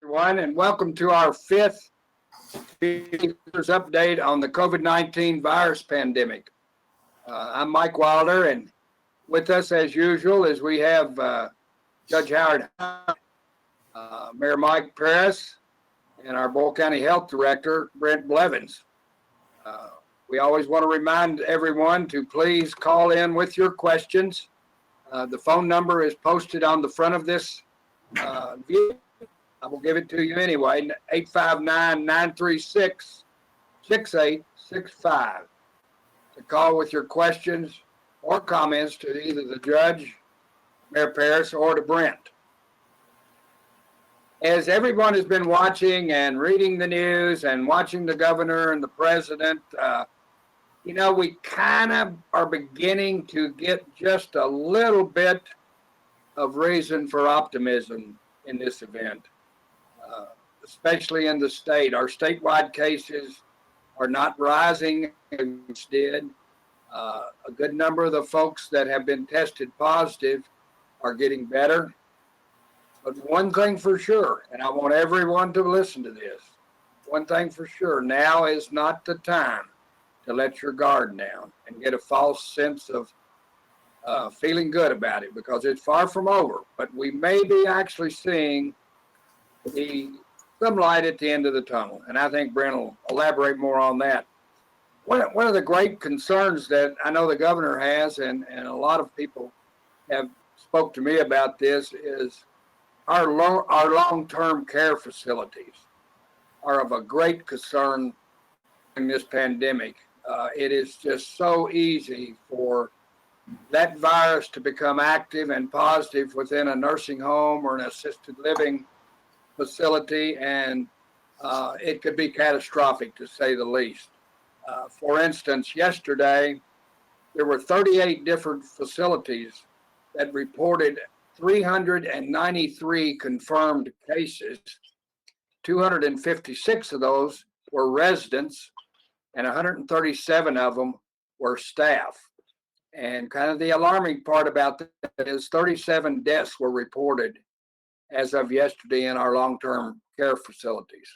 everyone, and welcome to our fifth speakers update on the COVID-19 virus pandemic. I'm Mike Wilder, and with us, as usual, is we have Judge Howard, Mayor Mike Perros, and our Boyle County Health Director, Brent Blevins. We always want to remind everyone to please call in with your questions. The phone number is posted on the front of this view. I will give it to you anyway, 859-936-6865. To call with your questions or comments to either the judge, Mayor Perros, or to Brent. As everyone has been watching and reading the news and watching the governor and the president, we kind of are beginning to get just a little bit of reason for optimism in this event. Especially in the state. Our statewide cases are not rising as did. A good number of the folks that have been tested positive are getting better. But one thing for sure, and I want everyone to listen to this, one thing for sure, now is not the time to let your guard down and get a false sense of feeling good about it, because it's far from over. But we may be actually seeing some light at the end of the tunnel, and I think Brent will elaborate more on that. One of the great concerns that I know the governor has, and a lot of people have spoke to me about this, is our long-term care facilities are of a great concern in this pandemic. It is just so easy for that virus to become active and positive within a nursing home or an assisted living facility, and it could be catastrophic, to say the least. For instance, yesterday, there were 38 different facilities that reported 393 confirmed cases. 256 of those were residents, and 137 of them were staff. And kind of the alarming part about that is 37 deaths were reported as of yesterday in our long-term care facilities.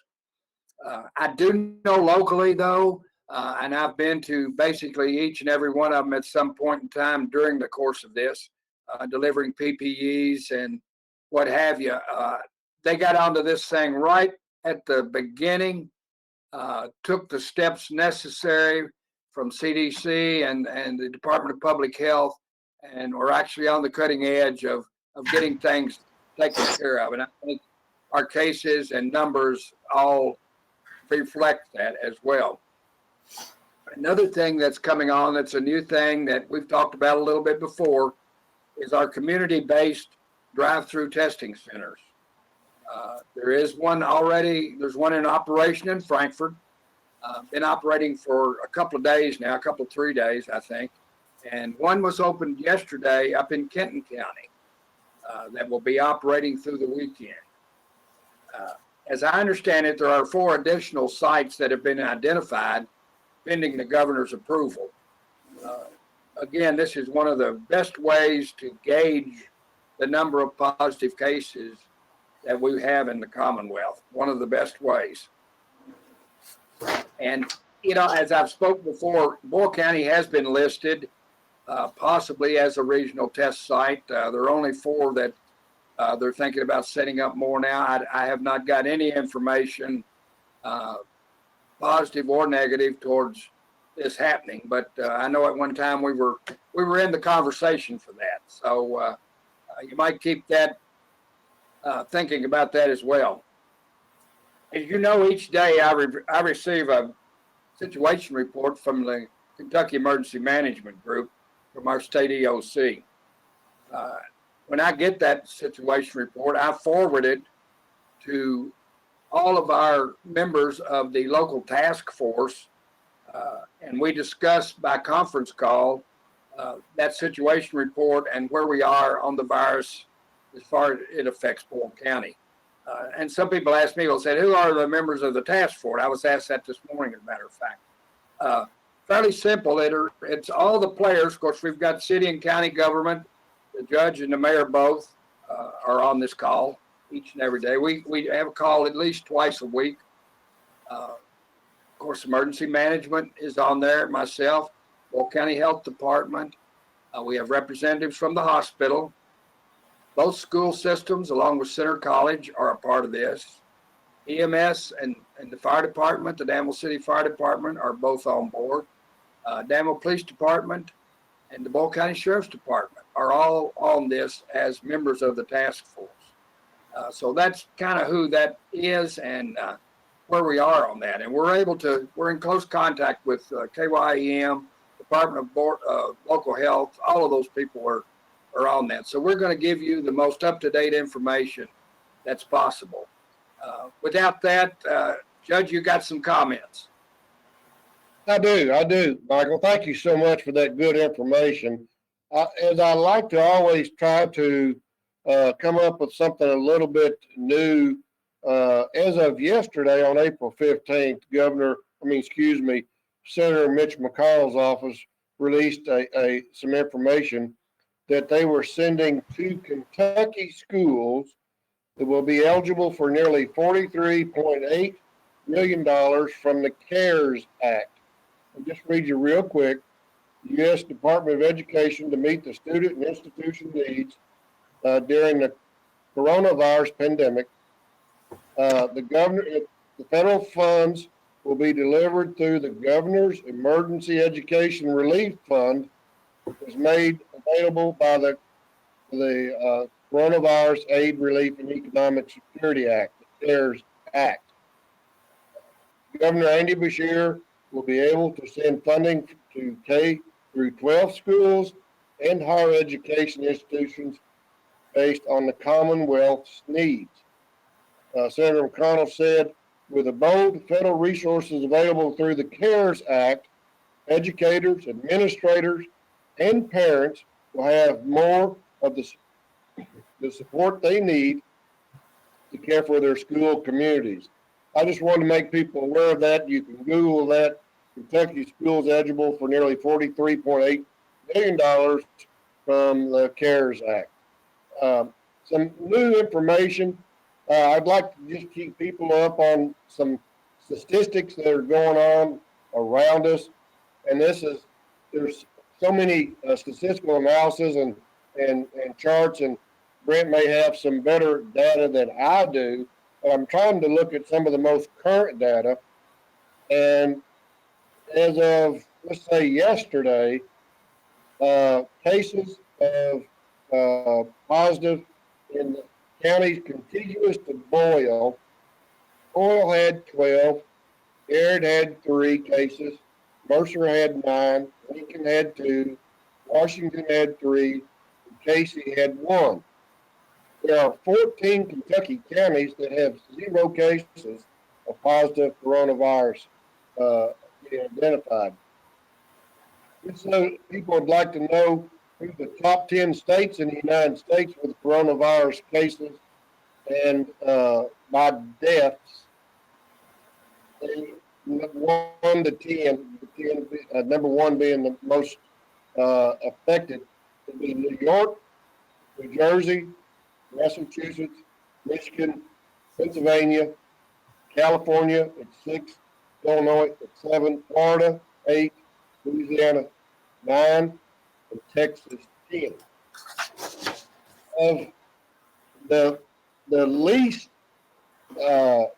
I do know locally, though, and I've been to basically each and every one of them at some point in time during the course of this, delivering PPEs and what have you. They got onto this thing right at the beginning, took the steps necessary from CDC and the Department of Public Health, and we're actually on the cutting edge of getting things taken care of. And I think our cases and numbers all reflect that as well. Another thing that's coming on, that's a new thing that we've talked about a little bit before, is our community-based drive-through testing centers. There is one already, there's one in operation in Frankfort, been operating for a couple of days now, 3 days, I think. And one was opened yesterday up in Kenton County that will be operating through the weekend. As I understand it, there are 4 additional sites that have been identified pending the governor's approval. Again, this is one of the best ways to gauge the number of positive cases that we have in the Commonwealth. One of the best ways. And, as I've spoken before, Boyle County has been listed possibly as a regional test site. There are only 4 that they're thinking about setting up more now. I have not got any information, positive or negative, towards this happening. But I know at one time we were in the conversation for that. So you might keep that thinking about that as well. As you know, each day I receive a situation report from the Kentucky Emergency Management Group from our state EOC. When I get that situation report, I forward it to all of our members of the local task force, and we discuss by conference call that situation report and where we are on the virus as far as it affects Boyle County. And some people ask me, said, who are the members of the task force? I was asked that this morning, as a matter of fact. Fairly simple. It's all the players. Of course, we've got city and county government. The judge and the mayor both are on this call. each and every day. We have a call at least twice a week. Of course, emergency management is on there, myself, Boyle County Health Department. We have representatives from the hospital. Both school systems, along with Center College, are a part of this. EMS and the fire department, the Danville City Fire Department, are both on board. Danville Police Department and the Boyle County Sheriff's Department are all on this as members of the task force. So that's kind of who that is and where we are on that. And we're in close contact with KYEM, Department of Local Health. All of those people are on that. So we're going to give you the most up-to-date information that's possible. Without that, Judge, you got some comments. I do, Michael. Thank you so much for that good information. As I like to always try to come up with something a little bit new, as of yesterday on April 15th, Senator Mitch McConnell's office released some information that they were sending to Kentucky schools that will be eligible for nearly $43.8 million from the CARES Act. I'll just read you real quick. The U.S. Department of Education to meet the student and institution needs during the coronavirus pandemic. The federal funds will be delivered through the Governor's Emergency Education Relief Fund, which was made available by the Coronavirus Aid, Relief, and Economic Security Act, the CARES Act. Governor Andy Beshear will be able to send funding to K through 12 schools and higher education institutions based on the Commonwealth's needs. Senator McConnell said, with the bold federal resources available through the CARES Act, educators, administrators, and parents will have more of the support they need to care for their school communities. I just wanted to make people aware of that. You can Google that. Kentucky schools eligible for nearly $43.8 million from the CARES Act. Some new information. I'd like to just keep people up on some statistics that are going on around us. And there's so many statistical analysis and charts, and Brent may have some better data than I do. But I'm trying to look at some of the most current data. And as of, let's say, yesterday, cases of positive in the counties contiguous to Boyle. Boyle had 12, Garrett had 3 cases, Mercer had 9, Lincoln had 2, Washington had 3, and Casey had 1. There are 14 Kentucky counties that have 0 cases of positive coronavirus being identified. So people would like to know who the top 10 states in the United States with coronavirus cases and by deaths. 1 to 10, number 1 being the most affected, would be New York, New Jersey, Massachusetts, Michigan, Pennsylvania, California at 6, Illinois at 7, Florida 8, Louisiana 9, and Texas 10. Of the least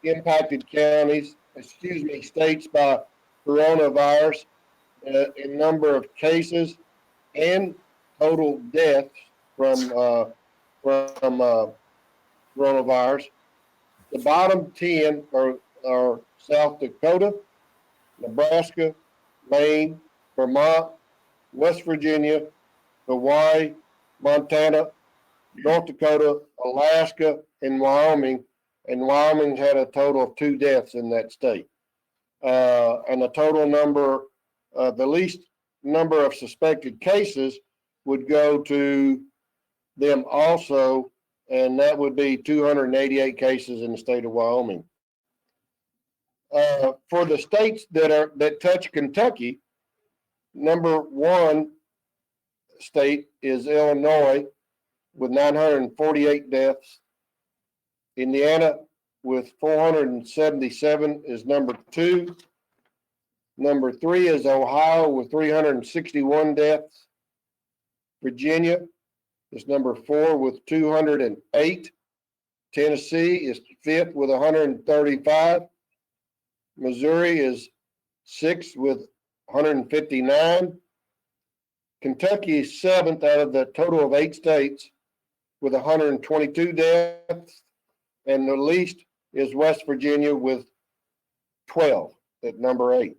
impacted counties, states by coronavirus in number of cases and total deaths from coronavirus. The bottom 10 are South Dakota, Nebraska, Maine, Vermont, West Virginia, Hawaii, Montana, North Dakota, Alaska, and Wyoming. And Wyoming had a total of 2 deaths in that state. And the total number, the least number of suspected cases would go to them also, and that would be 288 cases in the state of Wyoming. For the states that touch Kentucky, number 1 state is Illinois with 948 deaths. Indiana with 477 is number 2. Number 3 is Ohio with 361 deaths. Virginia is number 4 with 208. Tennessee is 5th with 135. Missouri is 6th with 159. Kentucky is 7th out of the total of 8 states with 122 deaths. And the least is West Virginia with 12 at number 8.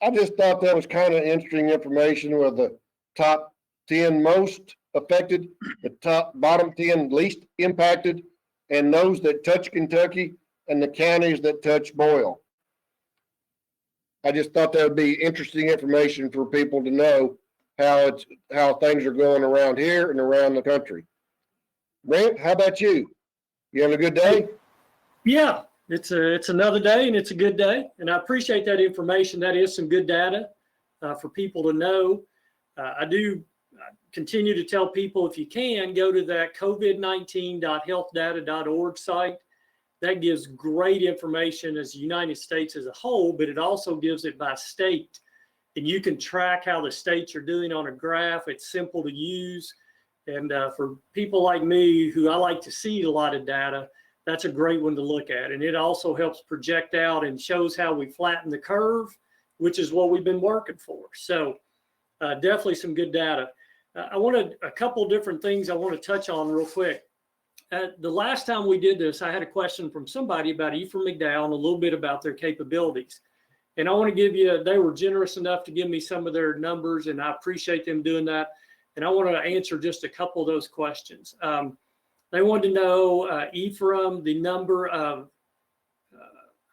I just thought that was kind of interesting information with the top 10 most affected, the bottom 10 least impacted, and those that touch Kentucky and the counties that touch Boyle. I just thought that would be interesting information for people to know how things are going around here and around the country. Brent, how about you? You having a good day? Yeah, it's another day and it's a good day. And I appreciate that information. That is some good data for people to know. I do continue to tell people, if you can, go to that covid19.healthdata.org site. That gives great information as the United States as a whole, but it also gives it by state. And you can track how the states are doing on a graph. It's simple to use. And for people like me, who I like to see a lot of data, that's a great one to look at. And it also helps project out and shows how we flatten the curve, which is what we've been working for. So definitely some good data. I wanted a couple different things I want to touch on real quick. The last time we did this, I had a question from somebody about Ephraim McDowell and a little bit about their capabilities. And I want to give you, they were generous enough to give me some of their numbers, and I appreciate them doing that. And I want to answer just a couple of those questions. They wanted to know, Ephraim, the number of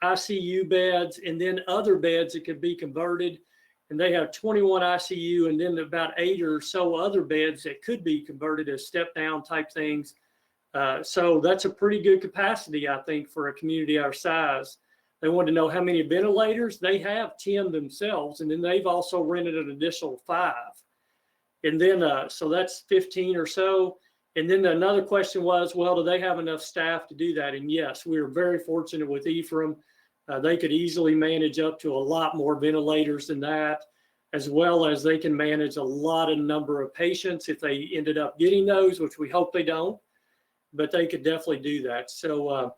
ICU beds and then other beds that could be converted. And they have 21 ICU and then about 8 or so other beds that could be converted as step down type things. So that's a pretty good capacity, I think, for a community our size. They wanted to know how many ventilators. They have 10 themselves, and then they've also rented an additional 5. And then, so that's 15 or so. And then another question was, well, do they have enough staff to do that? And yes, we are very fortunate with Ephraim. They could easily manage up to a lot more ventilators than that, as well as they can manage a lot of number of patients if they ended up getting those, which we hope they don't, but they could definitely do that. So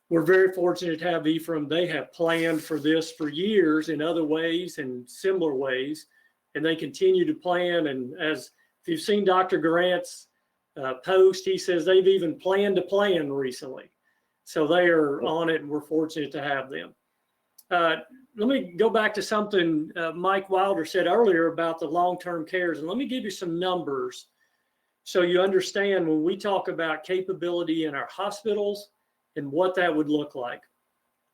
we're very fortunate to have Ephraim. They have planned for this for years in other ways and similar ways, and they continue to plan. And as if you've seen Dr. Grant's post, he says they've even planned to plan recently. So they are on it, and we're fortunate to have them. Let me go back to something Mike Wilder said earlier about the long-term cares, and let me give you some numbers so you understand when we talk about capability in our hospitals and what that would look like.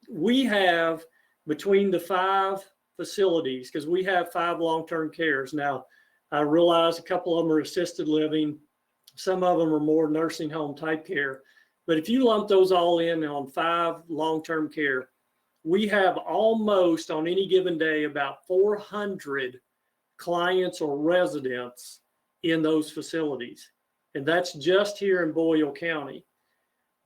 We have between the 5 facilities, because we have 5 long-term cares. Now, I realize a couple of them are assisted living. Some of them are more nursing home type care. But if you lump those all in on 5 long-term care, we have almost on any given day about 400 clients or residents in those facilities. And that's just here in Boyle County.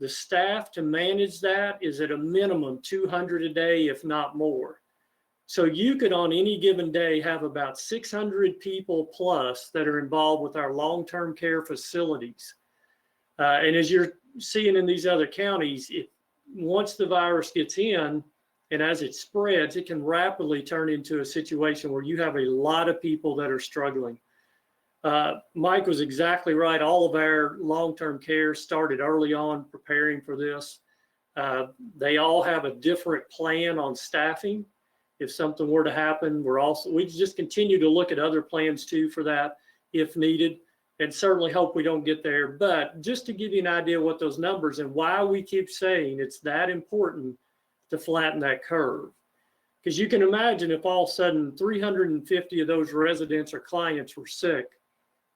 The staff to manage that is at a minimum 200 a day, if not more. So you could on any given day have about 600 people plus that are involved with our long-term care facilities. And as you're seeing in these other counties, once the virus gets in and as it spreads, it can rapidly turn into a situation where you have a lot of people that are struggling. Mike was exactly right. All of our long-term care started early on preparing for this. They all have a different plan on staffing. If something were to happen, we just continue to look at other plans too for that if needed, and certainly hope we don't get there. But just to give you an idea what those numbers and why we keep saying it's that important to flatten that curve. Because you can imagine if all of a sudden 350 of those residents or clients were sick,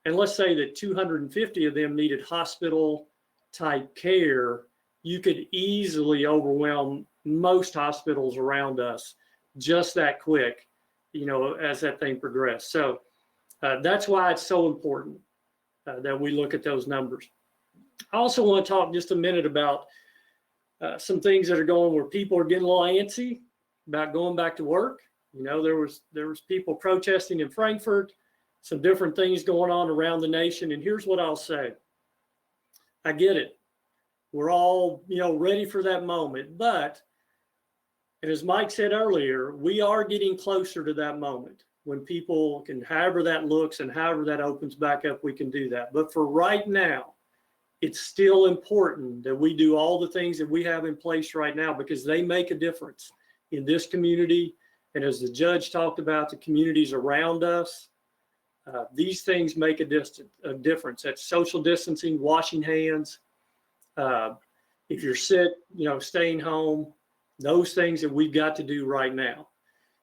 and let's say that 250 of them needed hospital type care, you could easily overwhelm most hospitals around us just that quick, as that thing progressed. So that's why it's so important that we look at those numbers. I also want to talk just a minute about some things that are going where people are getting a little antsy about going back to work. You know, there was people protesting in Frankfurt, some different things going on around the nation. And here's what I'll say. I get it. We're all, you know, ready for that moment. But, and as Mike said earlier, we are getting closer to that moment when people can, however that looks and however that opens back up, we can do that. But for right now, it's still important that we do all the things that we have in place right now, because they make a difference in this community. And as the judge talked about, the communities around us, these things make a difference. That's social distancing, washing hands. If you're sick, you know, staying home, those things that we've got to do right now.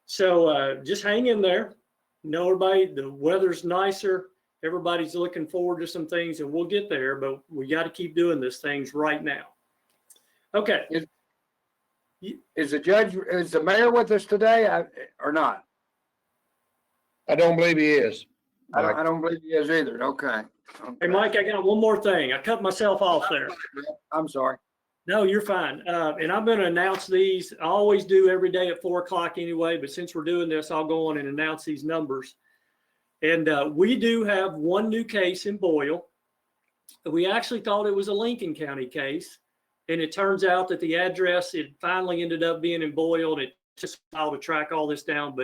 So just hang in there. You know, everybody, the weather's nicer. Everybody's looking forward to some things, and we'll get there, but we got to keep doing these things right now. Okay. Is the mayor with us today or not? I don't believe he is. I don't believe he is either. Okay. Hey, Mike, I got one more thing. I cut myself off there. I'm sorry. No, you're fine. And I'm going to announce these. I always do every day at 4 o'clock anyway, but since we're doing this, I'll go on and announce these numbers. And we do have one new case in Boyle. We actually thought it was a Lincoln County case. And it turns out that the address, it finally ended up being in Boyle, and it just a while to track all this down.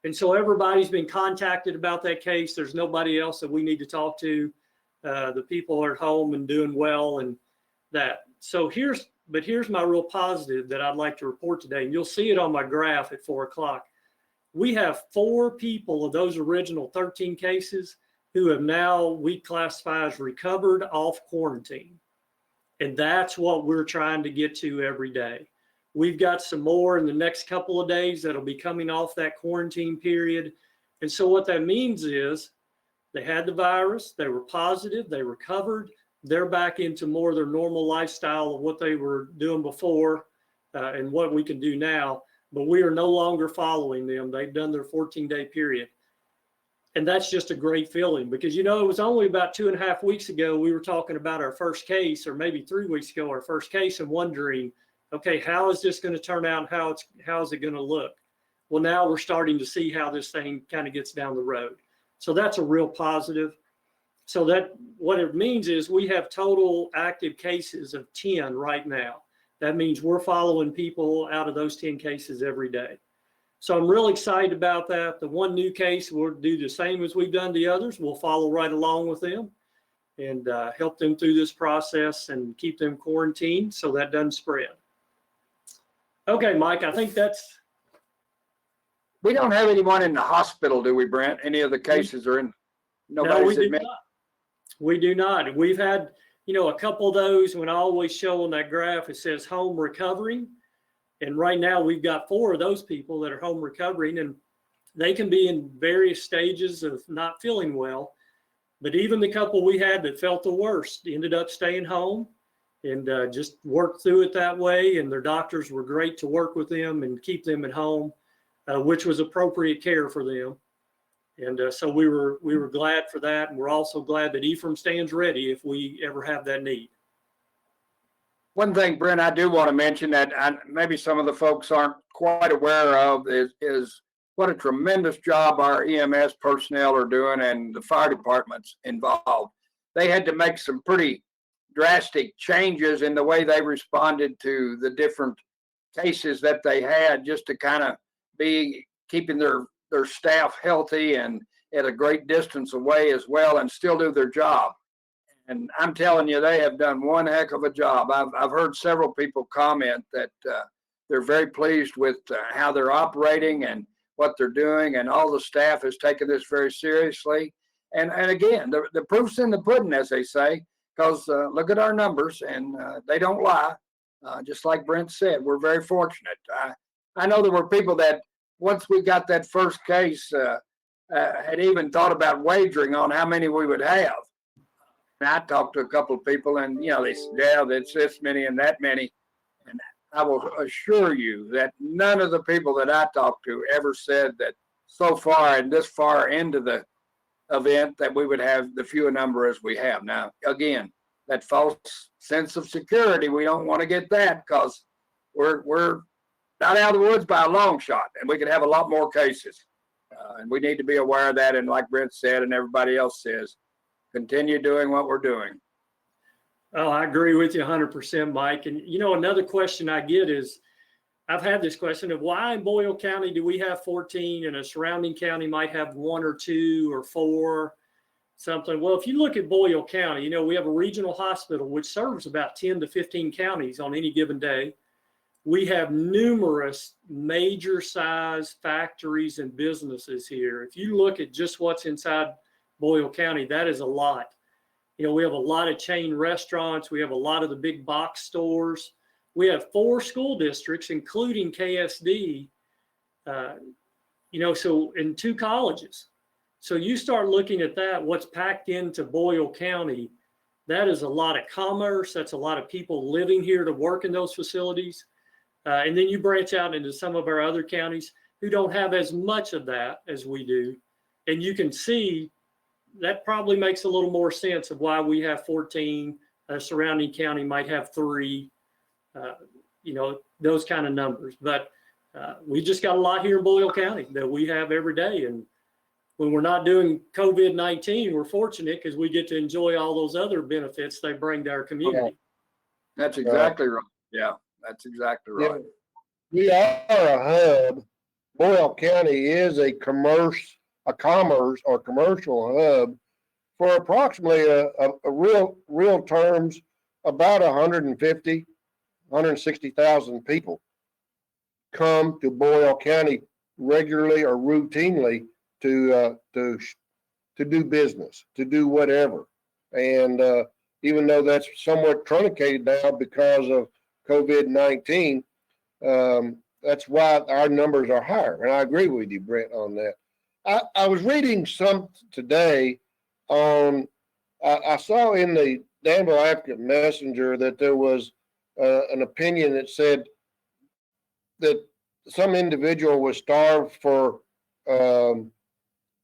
And so everybody's been contacted about that case. There's nobody else that we need to talk to. The people are at home and doing well and that. So here's my real positive that I'd like to report today. And you'll see it on my graph at 4 o'clock. We have 4 people of those original 13 cases who have now we classify as recovered off quarantine. And that's what we're trying to get to every day. We've got some more in the next couple of days that'll be coming off that quarantine period. And so what that means is they had the virus, they were positive, they recovered, they're back into more of their normal lifestyle of what they were doing before and what we can do now. But we are no longer following them. They've done their 14-day period. And that's just a great feeling, because, you know, it was only about 2.5 weeks ago we were talking about our first case, or maybe 3 weeks ago, our first case, and wondering, okay, how is this going to turn out? How is it going to look? Well, now we're starting to see how this thing kind of gets down the road. So that's a real positive. So that what it means is we have total active cases of 10 right now. That means we're following people out of those 10 cases every day. So I'm really excited about that. The one new case, we'll do the same as we've done the others. We'll follow right along with them and help them through this process and keep them quarantined so that doesn't spread. Okay, Mike, I think that's. We don't have anyone in the hospital, do we, Brent? Any of the cases are in? No, we do not. We do not. We've had, you know, a couple of those. When I always show on that graph, it says home recovering. And right now we've got 4 of those people that are home recovering, and they can be in various stages of not feeling well. But even the couple we had that felt the worst ended up staying home and just worked through it that way. And their doctors were great to work with them and keep them at home, which was appropriate care for them. And so we were glad for that. And we're also glad that Ephraim stands ready if we ever have that need. One thing, Brent, I do want to mention that maybe some of the folks aren't quite aware of is what a tremendous job our EMS personnel are doing and the fire departments involved. They had to make some pretty drastic changes in the way they responded to the different cases that they had, just to kind of be keeping their staff healthy and at a great distance away as well, and still do their job. And I'm telling you, they have done one heck of a job. I've heard several people comment that they're very pleased with how they're operating and what they're doing, and all the staff has taken this very seriously. And again, the proof's in the pudding, as they say, because look at our numbers, and they don't lie. Just like Brent said, we're very fortunate. I know there were people that once we got that first case had even thought about wagering on how many we would have. And I talked to a couple of people, and you know, they said, yeah, it's this many and that many. And I will assure you that none of the people that I talked to ever said that so far and this far into the event that we would have the fewer number as we have. Now, again, that false sense of security. We don't want to get that because we're not out of the woods by a long shot, and we could have a lot more cases. And we need to be aware of that. And like Brent said, and everybody else says, continue doing what we're doing. Oh, I agree with you 100%, Mike. And another question I get is, I've had this question of why in Boyle County do we have 14 and a surrounding county might have 1 or 2 or 4, something. Well, if you look at Boyle County, we have a regional hospital which serves about 10 to 15 counties on any given day. We have numerous major size factories and businesses here. If you look at just what's inside Boyle County, that is a lot. We have a lot of chain restaurants. We have a lot of the big box stores. We have 4 school districts, including KSD, so in 2 colleges. So you start looking at that, what's packed into Boyle County, that is a lot of commerce. That's a lot of people living here to work in those facilities. And then you branch out into some of our other counties who don't have as much of that as we do. And you can see that probably makes a little more sense of why we have 14, a surrounding county might have 3, those kind of numbers. But we just got a lot here in Boyle County that we have every day. And when we're not doing COVID-19, we're fortunate because we get to enjoy all those other benefits they bring to our community. That's exactly right. Yeah, that's exactly right. We are a hub. Boyle County is a commerce or commercial hub for approximately a real terms about 160,000 people come to Boyle County regularly or routinely to do business, to do whatever. And even though that's somewhat truncated now because of COVID-19, that's why our numbers are higher. And I agree with you, Brent, on that. I was reading some today on, I saw in the Danville African Messenger that there was an opinion that said that some individual was starved for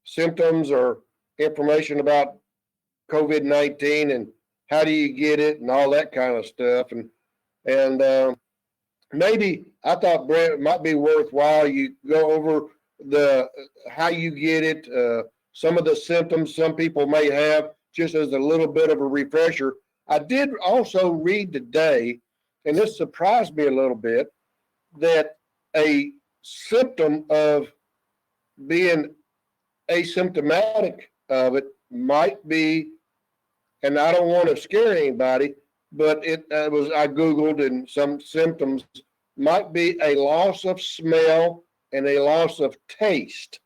symptoms or information about COVID-19 and how do you get it and all that kind of stuff. And maybe I thought, Brent, it might be worthwhile you go over how you get it, some of the symptoms some people may have, just as a little bit of a refresher. I did also read today, and this surprised me a little bit, that a symptom of being asymptomatic of it might be, and I don't want to scare anybody, but I Googled, and some symptoms might be a loss of smell and a loss of taste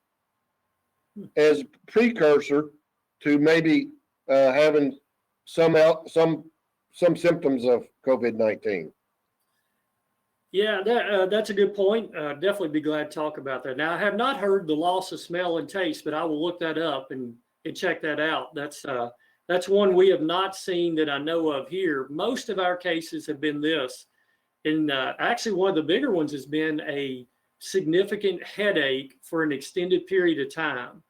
as precursor to maybe having some symptoms of COVID-19. Yeah, that's a good point. Definitely be glad to talk about that. Now, I have not heard the loss of smell and taste, but I will look that up and check that out. That's one we have not seen that I know of here. Most of our cases have been this. And actually, one of the bigger ones has been a significant headache for an extended period of time.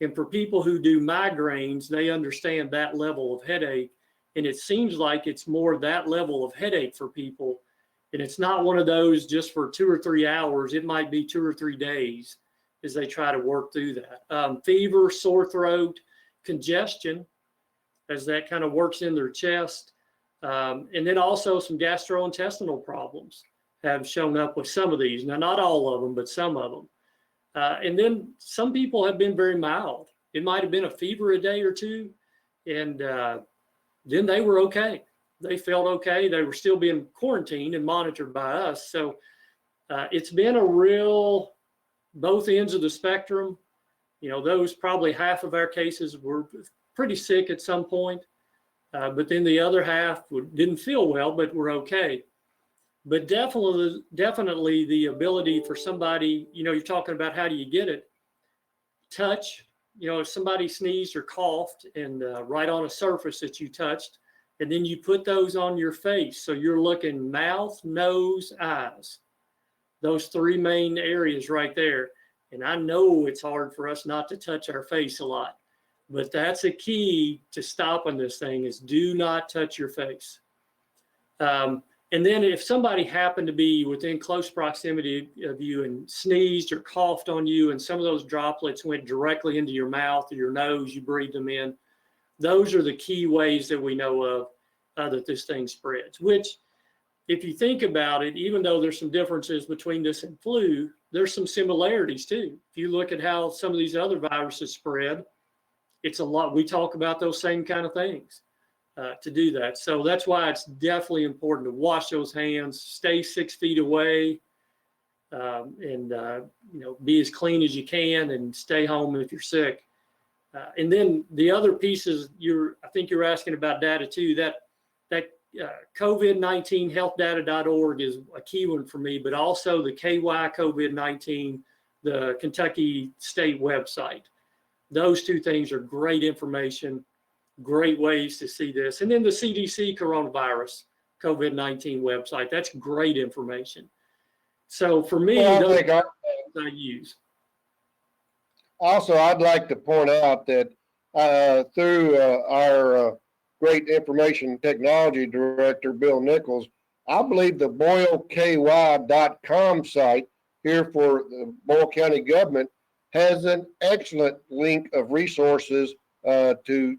And for people who do migraines, they understand that level of headache. And it seems like it's more that level of headache for people. And it's not one of those just for 2 or 3 hours. It might be 2 or 3 days as they try to work through that. Fever, sore throat, congestion, as that kind of works in their chest. And then also some gastrointestinal problems have shown up with some of these. Now, not all of them, but some of them. And then some people have been very mild. It might have been a fever a day or 2, and then they were okay. They felt okay. They were still being quarantined and monitored by us. So it's been a real, both ends of the spectrum. Those probably half of our cases were pretty sick at some point, but then the other half didn't feel well, but were okay. But definitely the ability for somebody, you're talking about how do you get it? Touch, if somebody sneezed or coughed and right on a surface that you touched, and then you put those on your face. So you're looking mouth, nose, eyes, those 3 main areas right there. And I know it's hard for us not to touch our face a lot, But that's a key to stopping this thing is do not touch your face. And then if somebody happened to be within close proximity of you and sneezed or coughed on you, and some of those droplets went directly into your mouth or your nose, you breathe them in, those are the key ways that we know of that this thing spreads, which if you think about it, even though there's some differences between this and flu, there's some similarities too. If you look at how some of these other viruses spread, it's a lot. We talk about those same kind of things to do that. So that's why it's definitely important to wash those hands, stay 6 feet away, and be as clean as you can, and stay home if you're sick. And then the other pieces, I think you're asking about data too. That COVID-19 healthdata.org is a key one for me, but also the KY COVID-19, the Kentucky State website. Those two things are great information, great ways to see this. And then the CDC coronavirus COVID-19 website, that's great information. So for me, those are I use. Also, I'd like to point out that through our great information technology director, Bill Nichols, I believe the BoyleKY.com site here for the Boyle County government has an excellent link of resources to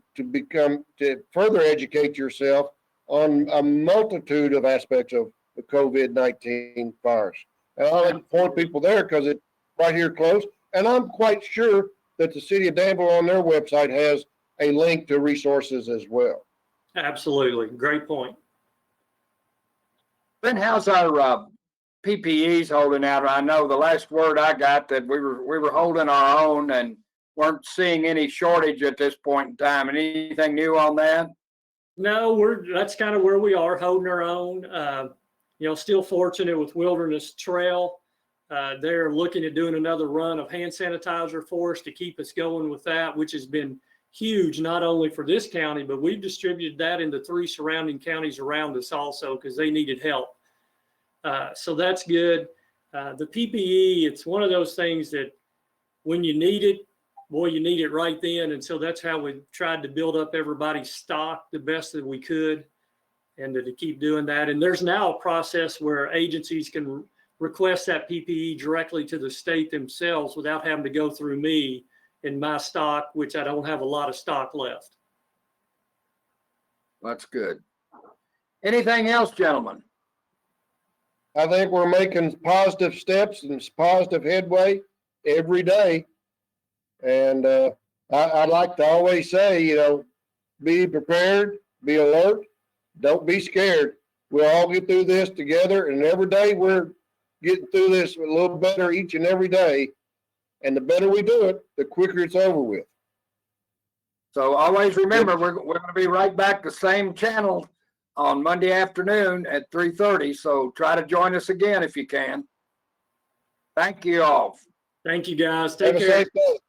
further educate yourself on a multitude of aspects of the COVID-19 virus. And I'll like to point people there because it's right here close. And I'm quite sure that the City of Danville on their website has a link to resources as well. Absolutely. Great point. Then how's our PPEs holding out? I know the last word I got that we were holding our own and weren't seeing any shortage at this point in time. Anything new on that? No, that's kind of where we are, holding our own. Still fortunate with Wilderness Trail. They're looking at doing another run of hand sanitizer for us to keep us going with that, which has been huge, not only for this county, but we've distributed that into 3 surrounding counties around us also because they needed help. So that's good. The PPE, it's one of those things that when you need it, boy, you need it right then. And so that's how we tried to build up everybody's stock the best that we could, and to keep doing that. And there's now a process where agencies can request that PPE directly to the state themselves without having to go through me in my stock, which I don't have a lot of stock left. That's good. Anything else, gentlemen? I think we're making positive steps and positive headway every day. And I'd like to always say, be prepared, be alert, don't be scared. We'll all get through this together, and every day we're getting through this a little better each and every day. And the better we do it, the quicker it's over with. So always remember, we're going to be right back the same channel on Monday afternoon at 3:30. So try to join us again if you can. Thank you all. Thank you, guys. Take Have a care. safe day.